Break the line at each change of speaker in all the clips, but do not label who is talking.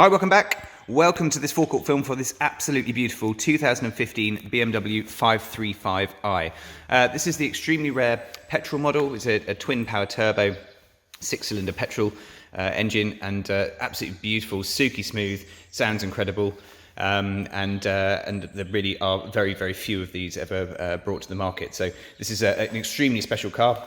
Hi, welcome back. Welcome to this forecourt film for this absolutely beautiful 2015 BMW 535i. This is the extremely rare petrol model. It's a twin power turbo, 6-cylinder petrol engine, and absolutely beautiful, silky smooth, sounds incredible. And there really are very, very few of these ever brought to the market. So this is an extremely special car.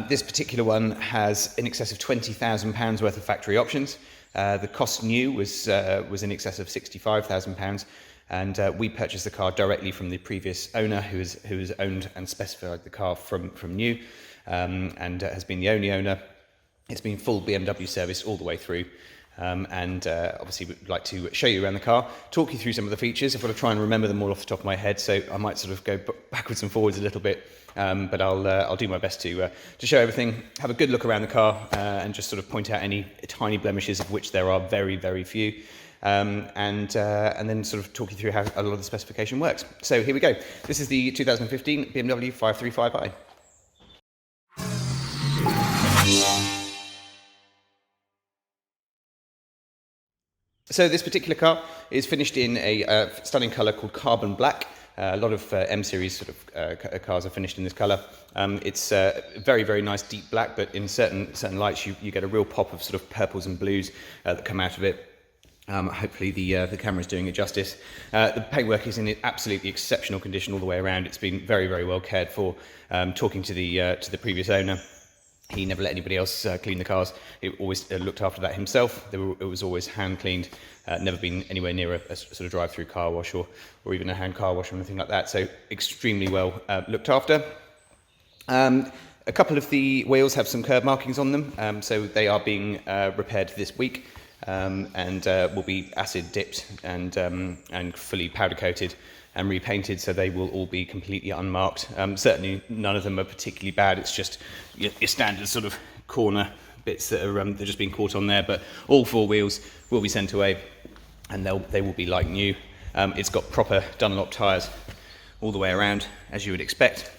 This particular one has in excess of £20,000 worth of factory options. The cost new was in excess of £65,000, and we purchased the car directly from the previous owner, who has owned and specified the car from new, and has been the only owner. It's been full BMW service all the way through. Obviously we'd like to show you around the car, talk you through some of the features. I've got to try and remember them all off the top of my head, so I might sort of go backwards and forwards a little bit, but I'll do my best to show everything, have a good look around the car, and just sort of point out any tiny blemishes, of which there are very, very few, and then sort of talk you through how a lot of the specification works. So here we go. This is the 2015 BMW 535i. So this particular car is finished in a stunning colour called carbon black. A lot of M series sort of cars are finished in this colour. It's very, very nice deep black, but in certain lights you get a real pop of sort of purples and blues that come out of it. Hopefully the camera is doing it justice. The paintwork is in absolutely exceptional condition all the way around. It's been very, very well cared for. Talking to the previous owner, he never let anybody else clean the cars. He always looked after that himself. It was always hand cleaned. Never been anywhere near a sort of drive-through car wash or even a hand car wash or anything like that. So extremely well looked after. A couple of the wheels have some curb markings on them, so they are being repaired this week, and will be acid dipped and fully powder coated and repainted, so they will all be completely unmarked. Certainly none of them are particularly bad. It's just your standard sort of corner bits that are they're just being caught on there, but all four wheels will be sent away and they will be like new. It's got proper Dunlop tyres all the way around, as you would expect,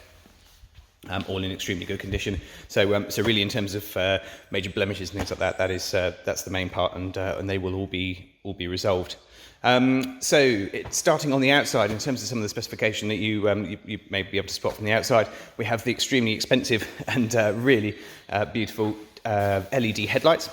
all in extremely good condition. So really in terms of major blemishes and things like that, that's the main part, and they will all be resolved. So starting on the outside, in terms of some of the specification that you may be able to spot from the outside, we have the extremely expensive and really beautiful LED headlights.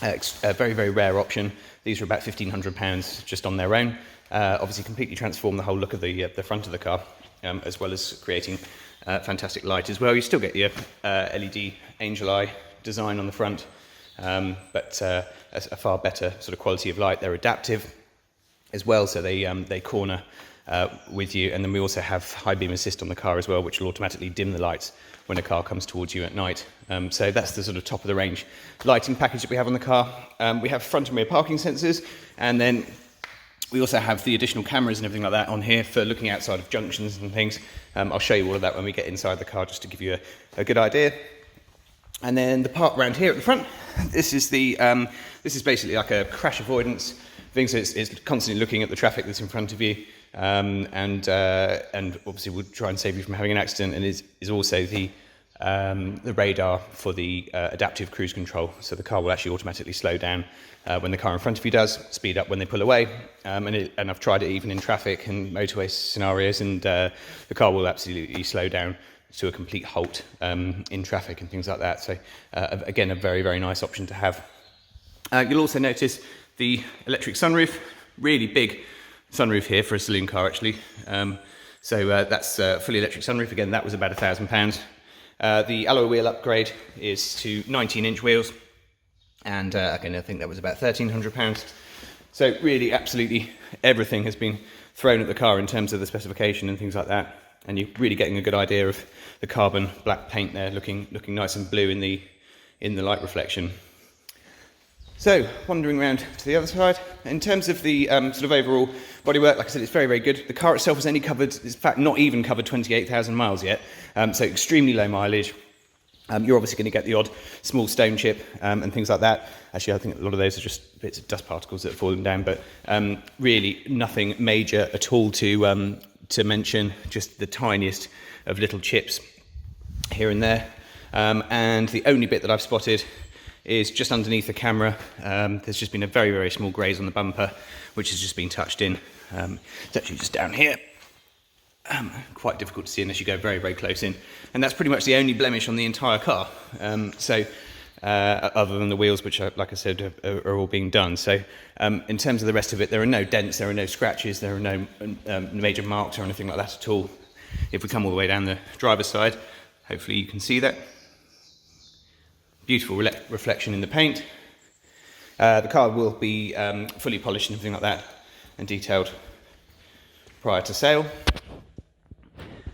A very, very rare option. These are about £1,500 just on their own. Obviously completely transform the whole look of the front of the car, as well as creating fantastic light as well. You still get your LED angel eye design on the front, but a far better sort of quality of light. They're adaptive as well, so they corner with you, and then we also have high beam assist on the car as well, which will automatically dim the lights when a car comes towards you at night. So that's the sort of top of the range lighting package that we have on the car. We have front and rear parking sensors, and then we also have the additional cameras and everything like that on here for looking outside of junctions and things. I'll show you all of that when we get inside the car, just to give you a good idea. And then the part around here at the front, this is basically like a crash avoidance thing, so it's constantly looking at the traffic that's in front of you, and obviously we'll try and save you from having an accident, and is also the radar for the adaptive cruise control, so the car will actually automatically slow down when the car in front of you does, speed up when they pull away, and I've tried it even in traffic and motorway scenarios, and the car will absolutely slow down to a complete halt in traffic and things like that. So again, a very, very nice option to have. You'll also notice the electric sunroof, really big sunroof here for a saloon car actually. So that's fully electric sunroof. Again, that was about £1,000. The alloy wheel upgrade is to 19-inch wheels, and again, I think that was about £1,300. So really, absolutely everything has been thrown at the car in terms of the specification and things like that, and you're really getting a good idea of the carbon black paint there, looking nice and blue in the light reflection. So, wandering around to the other side, in terms of the sort of overall bodywork, like I said, it's very, very good. The car itself has only covered, in fact, not even covered 28,000 miles yet, so extremely low mileage. You're obviously going to get the odd small stone chip and things like that. Actually, I think a lot of those are just bits of dust particles that have fallen down, but really nothing major at all to mention, just the tiniest of little chips here and there. And the only bit that I've spotted is just underneath the camera. There's just been a very, very small graze on the bumper, which has just been touched in. It's actually just down here. Quite difficult to see unless you go very, very close in. And that's pretty much the only blemish on the entire car. Other than the wheels, which, like I said, are all being done. So in terms of the rest of it, there are no dents, there are no scratches, there are no major marks or anything like that at all. If we come all the way down the driver's side, hopefully you can see that. Beautiful reflection in the paint. The car will be fully polished and everything like that, and detailed prior to sale.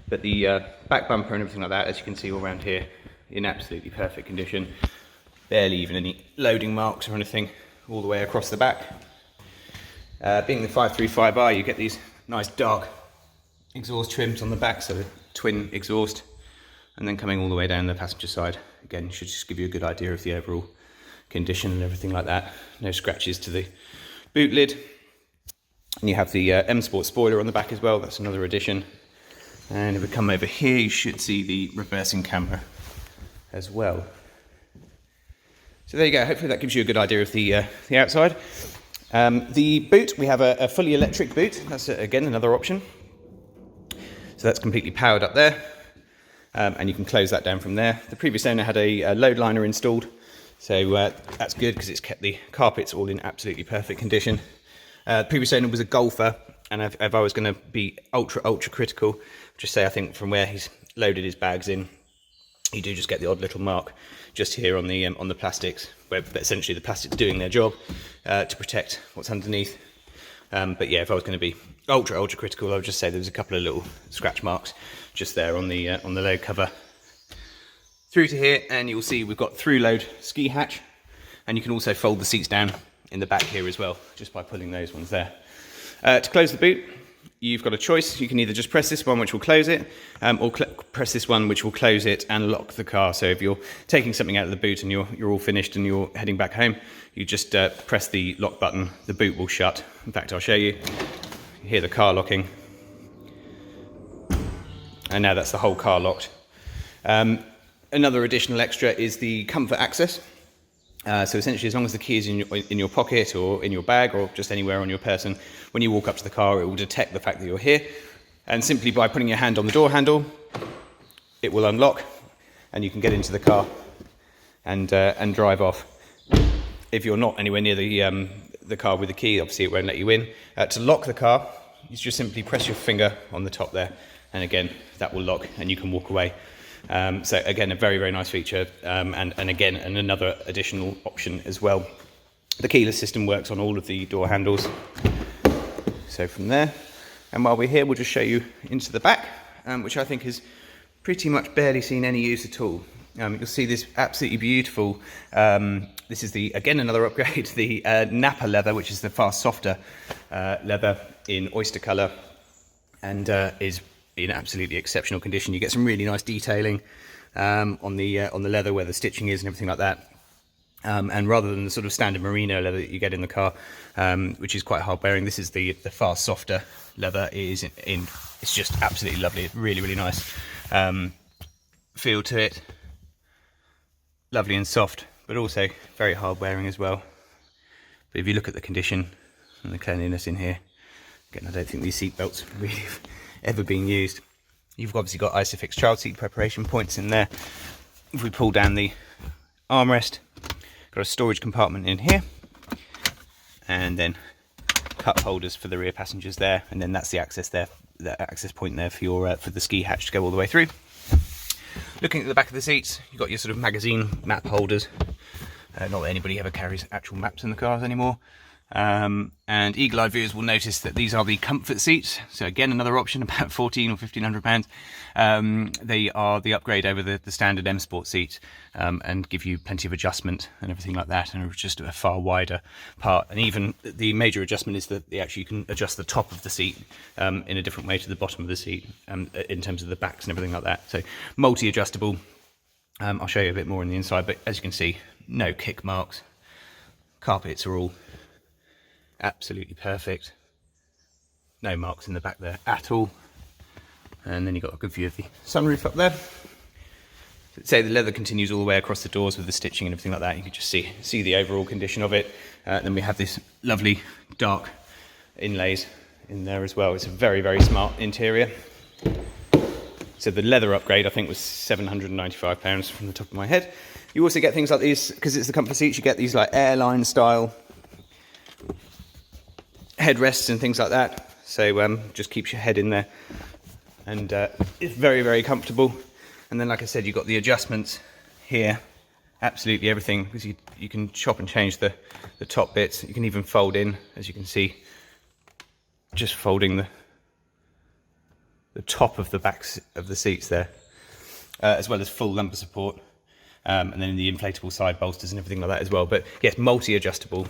But the back bumper and everything like that, as you can see all around here, in absolutely perfect condition. Barely even any loading marks or anything all the way across the back. Being the 535i, you get these nice dark exhaust trims on the back, so the twin exhaust, and then coming all the way down the passenger side. Again, should just give you a good idea of the overall condition and everything like that. No scratches to the boot lid. And you have the M Sport spoiler on the back as well, that's another addition. And if we come over here, you should see the reversing camera as well. So there you go, hopefully that gives you a good idea of the outside. The boot, we have a fully electric boot. That's, again, another option. So that's completely powered up there. And you can close that down from there. The previous owner had a load liner installed. So that's good because it's kept the carpets all in absolutely perfect condition. The previous owner was a golfer. And if I was going to be ultra critical, just say I think from where he's loaded his bags in, you do just get the odd little mark just here on the plastics, where essentially the plastic's doing their job to protect what's underneath. But yeah, if I was going to be ultra critical, I would just say there was a couple of little scratch marks just there on the load cover. Through to here, and you'll see we've got through load ski hatch, and you can also fold the seats down in the back here as well, just by pulling those ones there. To close the boot, you've got a choice. You can either just press this one, which will close it, or press this one, which will close it and lock the car. So if you're taking something out of the boot and you're all finished and you're heading back home, you just press the lock button, the boot will shut. In fact, I'll show you. You hear the car locking. And now that's the whole car locked. Another additional extra is the comfort access. So essentially, as long as the key is in your pocket or in your bag or just anywhere on your person, when you walk up to the car, it will detect the fact that you're here. And simply by putting your hand on the door handle, it will unlock and you can get into the car and drive off. If you're not anywhere near the car with the key, obviously it won't let you in. To lock the car, you just simply press your finger on the top there. And again, that will lock and you can walk away. So again, a very nice feature, and again, another additional option as well. The keyless system works on all of the door handles. So from there, and while we're here, we'll just show you into the back, which I think has pretty much barely seen any use at all. You'll see this absolutely beautiful, this is again another upgrade, the Nappa Leather, which is the far softer leather in oyster colour, and is in absolutely exceptional condition. You get some really nice detailing on the leather where the stitching is and everything like that. And rather than the sort of standard merino leather that you get in the car, which is quite hard bearing, this is the far softer leather. It is it's just absolutely lovely. Really nice feel to it. Lovely and soft, but also very hard wearing as well. But if you look at the condition and the cleanliness in here, again, I don't think these seat belts really have ever been used. You've obviously got Isofix child seat preparation points in there. If we pull down the armrest, got a storage compartment in here, and then cup holders for the rear passengers there, and then that's the access there, the access point there for your for the ski hatch to go all the way through. Looking at the back of the seats, you've got your sort of magazine map holders. Not that anybody ever carries actual maps in the cars anymore. And eagle-eyed viewers will notice that these are the comfort seats. So again, another option, about £1,400 or £1,500. They are the upgrade over the standard M Sport seat, and give you plenty of adjustment and everything like that, and just a far wider part. And even the major adjustment is that you can adjust the top of the seat in a different way to the bottom of the seat, in terms of the backs and everything like that. So multi-adjustable. I'll show you a bit more on the inside, but as you can see, no kick marks. Carpets are all absolutely perfect. No marks in the back there at all. And then you've got a good view of the sunroof up there. say the leather continues all the way across the doors with the stitching and everything like that. You can just see the overall condition of it. Then we have this lovely dark inlays in there as well. It's a very, very smart interior. So the leather upgrade, I think, was £795 from the top of my head. You also get things like these, because it's the comfort seats, you get these like airline style headrests and things like that. So just keeps your head in there, and it's very, very comfortable. And then, like I said, you've got the adjustments here, absolutely everything, because you can chop and change the top bits. You can even fold in, as you can see, just folding the top of the backs of the seats there, as well as full lumbar support, and then the inflatable side bolsters and everything like that as well. But yes, multi-adjustable.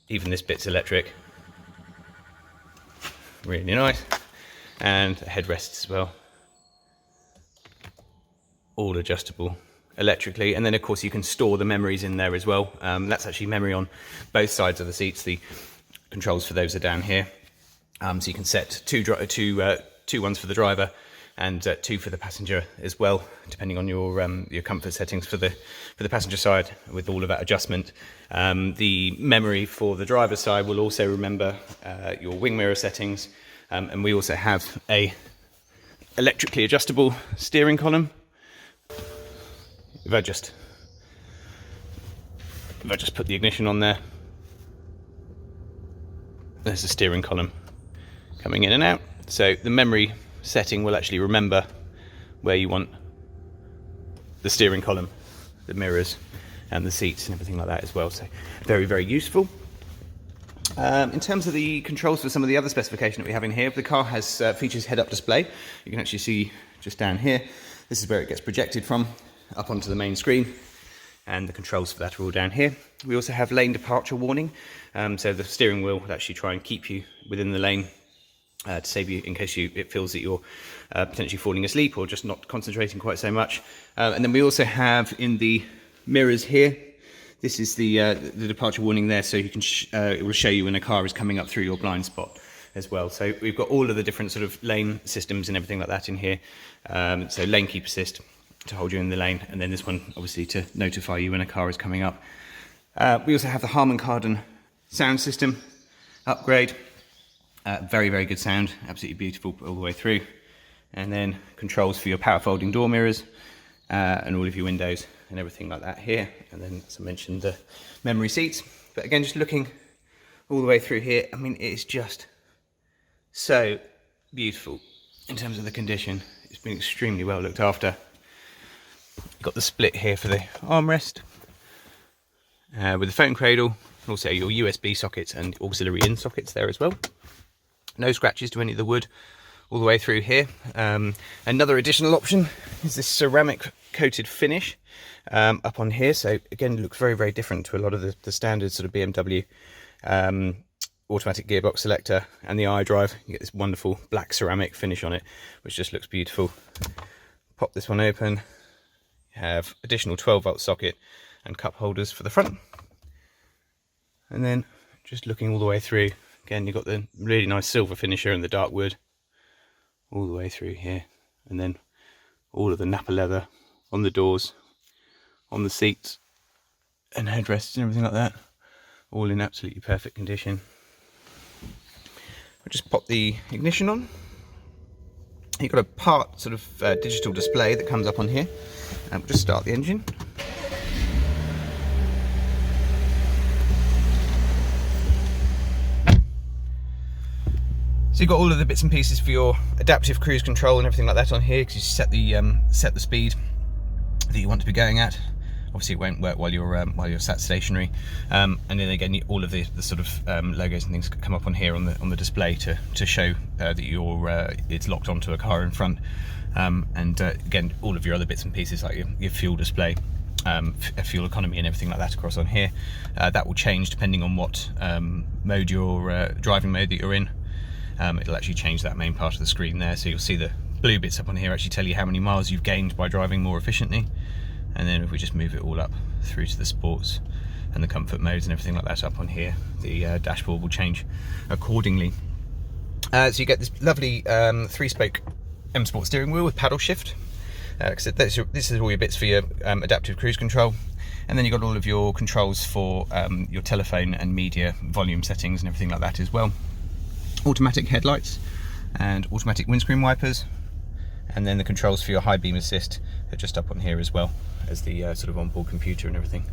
Even this bit's electric. Really nice. And headrests as well. All adjustable electrically. And then of course you can store the memories in there as well. That's actually memory on both sides of the seats. The controls for those are down here. So you can set two ones for the driver and 2 for the passenger as well, depending on your comfort settings for the passenger side, with all of that adjustment. The memory for the driver's side will also remember your wing mirror settings, and we also have a electrically adjustable steering column. If I just put the ignition on there, there's the steering column coming in and out. So the memory setting will actually remember where you want the steering column, the mirrors and the seats and everything like that as well. So very, very useful. In terms of the controls for some of the other specification that we have in here, the car has features head-up display. You can actually see just down here, this is where it gets projected from up onto the main screen, and the controls for that are all down here. We also have lane departure warning, so the steering wheel will actually try and keep you within the lane to save you in case it feels that you're potentially falling asleep or just not concentrating quite so much. And then we also have in the mirrors here, this is the departure warning there, so you can it will show you when a car is coming up through your blind spot as well. So we've got all of the different sort of lane systems and everything like that in here. So lane keep assist to hold you in the lane, and then this one obviously to notify you when a car is coming up. We also have the Harman Kardon sound system upgrade. Very, very good sound, absolutely beautiful all the way through. And then controls for your power folding door mirrors and all of your windows and everything like that here. And then, as I mentioned, the memory seats. But again, just looking all the way through here, I mean, it's just so beautiful in terms of the condition. It's been extremely well looked after. Got the split here for the armrest with the phone cradle, and also your USB sockets and auxiliary in sockets there as well. No scratches to any of the wood all the way through here. Another additional option is this ceramic coated finish up on here. So again, it looks very, very different to a lot of the standard sort of BMW automatic gearbox selector and the iDrive. You get this wonderful black ceramic finish on it, which just looks beautiful. Pop this one open. You have additional 12-volt socket and cup holders for the front. And then just looking all the way through, again, you've got the really nice silver finisher and the dark wood all the way through here. And then all of the Nappa leather on the doors, on the seats and headrests and everything like that. All in absolutely perfect condition. I'll just pop the ignition on. You've got a part sort of digital display that comes up on here. And we'll just start the engine. So you've got all of the bits and pieces for your adaptive cruise control and everything like that on here, because you set the speed that you want to be going at. Obviously, it won't work while you're sat stationary. And then again, all of the sort of logos and things come up on here on the display to show that it's locked onto a car in front. And again, all of your other bits and pieces like your fuel display, fuel economy and everything like that across on here. That will change depending on what mode driving mode that you're in. It'll actually change that main part of the screen there, so you'll see the blue bits up on here actually tell you how many miles you've gained by driving more efficiently. And then if we just move it all up through to the sports and the comfort modes and everything like that up on here, the dashboard will change accordingly. So you get this lovely 3-spoke M Sport steering wheel with paddle shift. So this is all your bits for your adaptive cruise control. And then you've got all of your controls for your telephone and media volume settings and everything like that as well. Automatic headlights and automatic windscreen wipers. And then the controls for your high beam assist are just up on here as well as the sort of onboard computer and everything.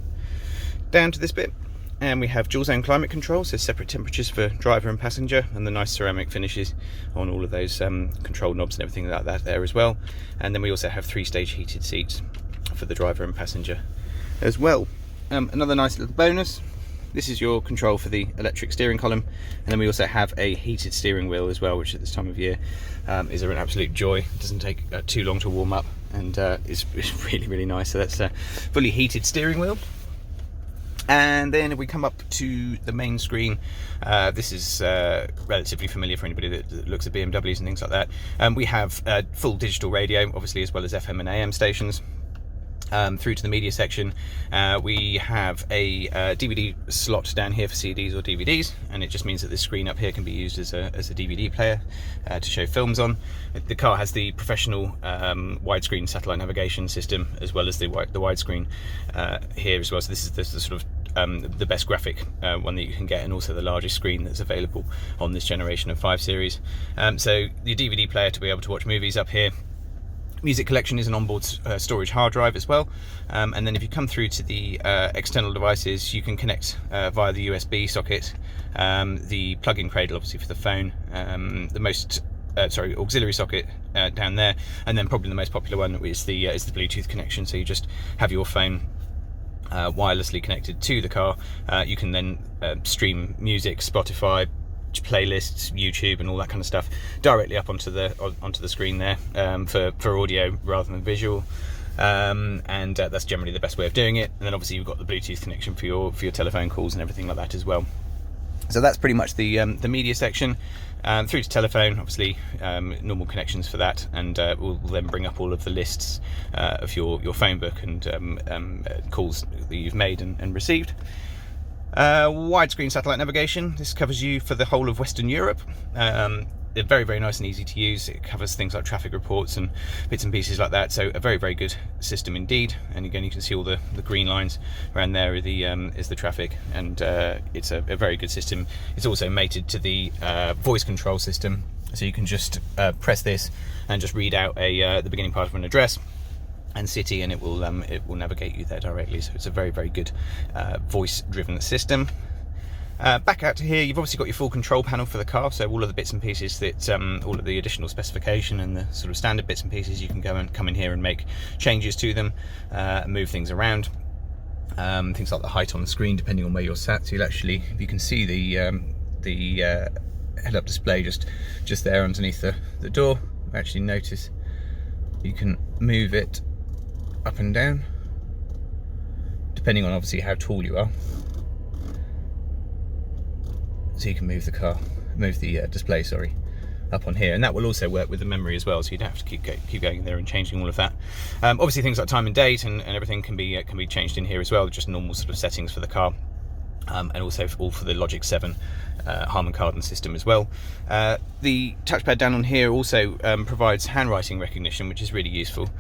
Down to this bit, and we have dual zone climate control, so separate temperatures for driver and passenger, and the nice ceramic finishes on all of those control knobs and everything like that there as well. And then we also have 3-stage heated seats for the driver and passenger as well. Another nice little bonus, this is your control for the electric steering column, and then we also have a heated steering wheel as well, which at this time of year is an absolute joy. It doesn't take too long to warm up, and it's really, really nice. So that's a fully heated steering wheel. And then if we come up to the main screen, this is relatively familiar for anybody that looks at BMWs and things like that. We have full digital radio, obviously, as well as FM and AM stations. Through to the media section, we have a DVD slot down here for CDs or DVDs, and it just means that this screen up here can be used as a DVD player to show films on. The car has the professional widescreen satellite navigation system, as well as the widescreen here as well. So this is the sort of the best graphic one that you can get, and also the largest screen that's available on this generation of 5 Series. So the DVD player to be able to watch movies up here. Music collection is an onboard storage hard drive as well, and then if you come through to the external devices, you can connect via the USB socket, the plug-in cradle obviously for the phone, the auxiliary socket down there, and then probably the most popular one is the Bluetooth connection. So you just have your phone wirelessly connected to the car. You can then stream music, Spotify, playlists, YouTube, and all that kind of stuff directly up onto the screen there for audio rather than visual, and that's generally the best way of doing it. And then obviously you've got the Bluetooth connection for your telephone calls and everything like that as well. So that's pretty much the media section. Through to telephone, obviously normal connections for that, and we'll then bring up all of the lists of your phone book and calls that you've made and received. Widescreen satellite navigation. This covers you for the whole of Western Europe. They're very, very nice and easy to use. It covers things like traffic reports and bits and pieces like that. So a very, very good system indeed. And again, you can see all the green lines around there is the traffic, and it's a very good system. It's also mated to the voice control system, so you can just press this and just read out the beginning part of an address and city, and it will navigate you there directly. So it's a very, very good voice-driven system. Back out to here, you've obviously got your full control panel for the car, so all of the bits and pieces that all of the additional specification and the sort of standard bits and pieces, you can go and come in here and make changes to them, move things around. Things like the height on the screen, depending on where you're sat. So you'll actually, you can see the head-up display just there underneath the door. Actually notice you can move it up and down depending on obviously how tall you are, so you can move the display up on here, and that will also work with the memory as well, so you'd have to keep going in there and changing all of that. Obviously things like time and date and everything can be changed in here as well, just normal sort of settings for the car, and also all for the Logic 7 Harman Kardon system as well. The touchpad down on here also provides handwriting recognition, which is really useful.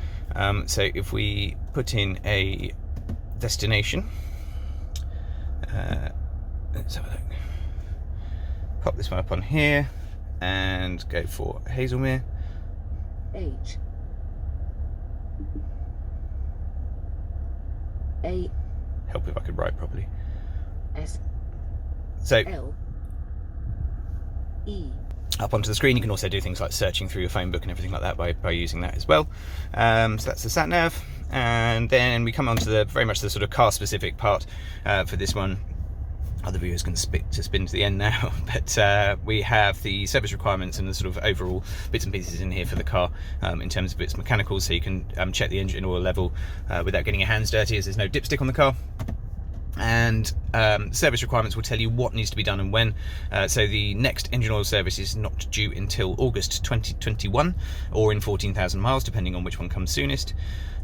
So if we put in a destination, let's have a look. Pop this one up on here and go for Haslemere.
H A
Help if I could write properly.
S
So
L E.
Up onto the screen, you can also do things like searching through your phone book and everything like that by using that as well. So that's the sat nav, and then we come on to very much the sort of car specific part for this one. Other viewers can spin to the end now, but we have the service requirements and the sort of overall bits and pieces in here for the car in terms of its mechanicals, so you can check the engine oil level without getting your hands dirty, as there's no dipstick on the car. And service requirements will tell you what needs to be done and when. So the next engine oil service is not due until August 2021, or in 14,000 miles, depending on which one comes soonest.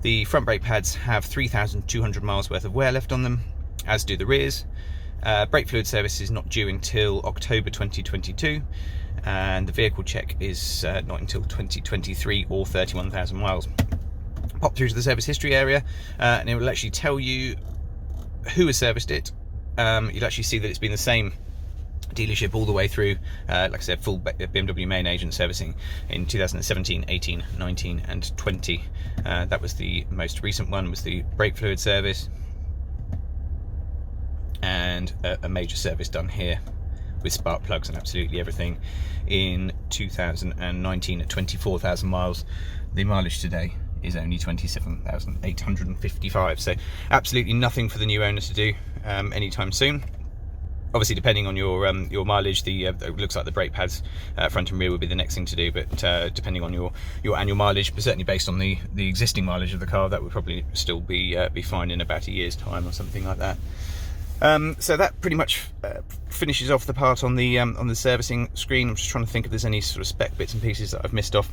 The front brake pads have 3,200 miles worth of wear left on them, as do the rears. Brake fluid service is not due until October 2022, and the vehicle check is not until 2023 or 31,000 miles. pop through to the service history area, and it will actually tell you who has serviced it. You'll actually see that it's been the same dealership all the way through, like I said, full BMW main agent servicing in 2017, 18, 19 and 20. That was the most recent one, was the brake fluid service, and a major service done here with spark plugs and absolutely everything in 2019 at 24,000 miles. The mileage today is only 27,855, so absolutely nothing for the new owner to do anytime soon. Obviously, depending on your mileage, it looks like the brake pads front and rear would be the next thing to do, but depending on your annual mileage, but certainly based on the existing mileage of the car, that would probably still be fine in about a year's time or something like that. So that pretty much finishes off the part on the servicing screen. I'm just trying to think if there's any sort of spec bits and pieces that I've missed off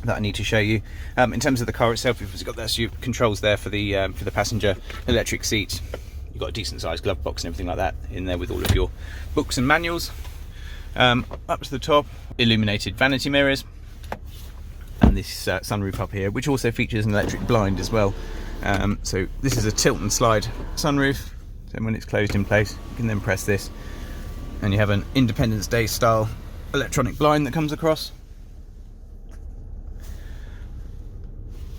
that I need to show you. In terms of the car itself, you've got those controls there for the passenger, electric seats. You've got a decent sized glove box and everything like that in there with all of your books and manuals. Up to the top, illuminated vanity mirrors, and this sunroof up here, which also features an electric blind as well. So this is a tilt and slide sunroof, so when it's closed in place you can then press this and you have an Independence Day style electronic blind that comes across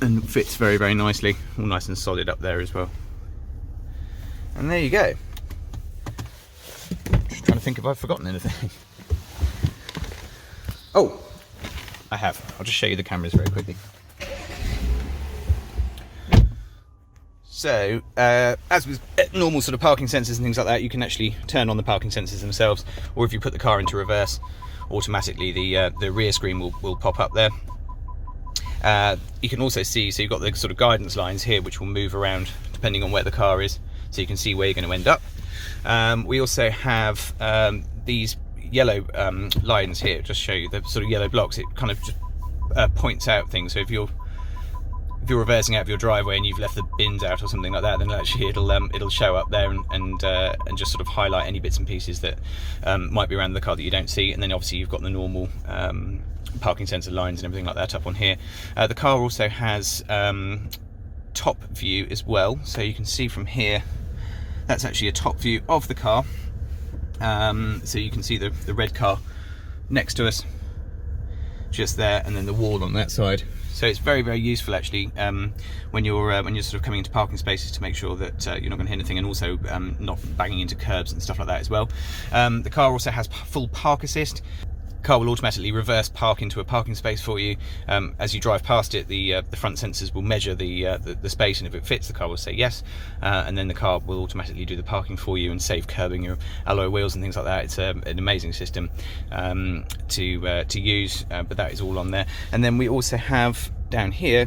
and fits very, very nicely, all nice and solid up there as well. And there you go. Just trying to think if I've forgotten anything. Oh, I have. I'll just show you the cameras very quickly. So, as with normal sort of parking sensors and things like that, you can actually turn on the parking sensors themselves, or if you put the car into reverse, automatically the rear screen will pop up there. You can also see, so you've got the sort of guidance lines here which will move around depending on where the car is, so you can see where you're going to end up. We also have these yellow lines here, just show you the sort of yellow blocks. It kind of just points out things, so if you're reversing out of your driveway and you've left the bins out or something like that, then actually it'll show up there and just sort of highlight any bits and pieces that might be around the car that you don't see. And then obviously you've got the normal parking sensor lines and everything like that up on here. The car also has top view as well, so you can see from here, that's actually a top view of the car. So you can see the red car next to us just there, and then the wall on that side. So it's very, very useful actually when you're sort of coming into parking spaces, to make sure that you're not going to hit anything, and also not banging into curbs and stuff like that as well. The car also has full park assist. Car will automatically reverse park into a parking space for you. As you drive past it, the front sensors will measure the space, and if it fits, the car will say yes, and then the car will automatically do the parking for you and save curbing your alloy wheels and things like that. It's an amazing system to use, but that is all on there. And then we also have down here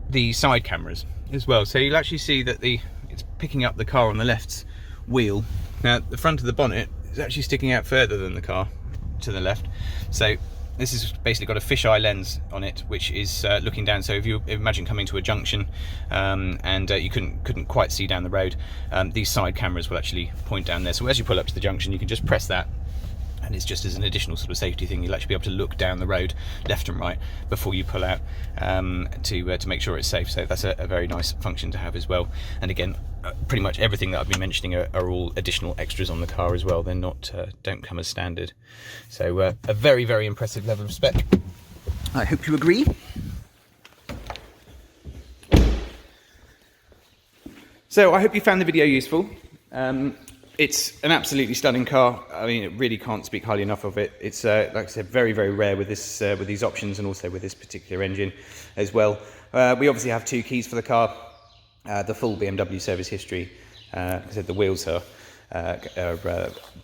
the side cameras as well, so you'll actually see that it's picking up the car on the left's wheel. Now the front of the bonnet is actually sticking out further than the car to the left, so this has basically got a fisheye lens on it, which is looking down. So if you imagine coming to a junction and you couldn't quite see down the road, these side cameras will actually point down there. So as you pull up to the junction, you can just press that, and it's just as an additional sort of safety thing. You'll actually be able to look down the road left and right before you pull out, to make sure it's safe. So that's a very nice function to have as well. And again, pretty much everything that I've been mentioning are all additional extras on the car as well. They're not don't come as standard. So a very, very impressive level of spec. I hope you agree. So I hope you found the video useful. It's an absolutely stunning car. I mean, it really can't speak highly enough of it. It's like I said, very, very rare with this with these options, and also with this particular engine as well. We obviously have 2 keys for the car. The full BMW service history. Like I said, the wheels are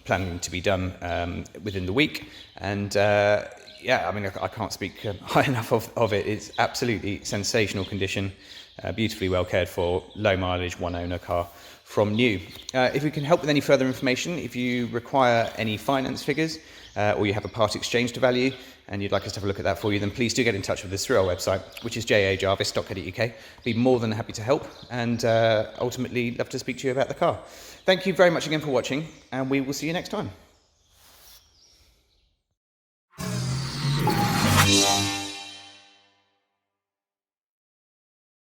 planning to be done within the week, and yeah, I mean, I can't speak high enough of it. It's absolutely sensational condition, beautifully well cared for, low mileage, 1 owner car from new. If we can help with any further information, if you require any finance figures, or you have a part exchange to value and you'd like us to have a look at that for you, then please do get in touch with us through our website, which is jajarvis.co.uk. Be more than happy to help, and ultimately love to speak to you about the car. Thank you very much again for watching, and we will see you next time.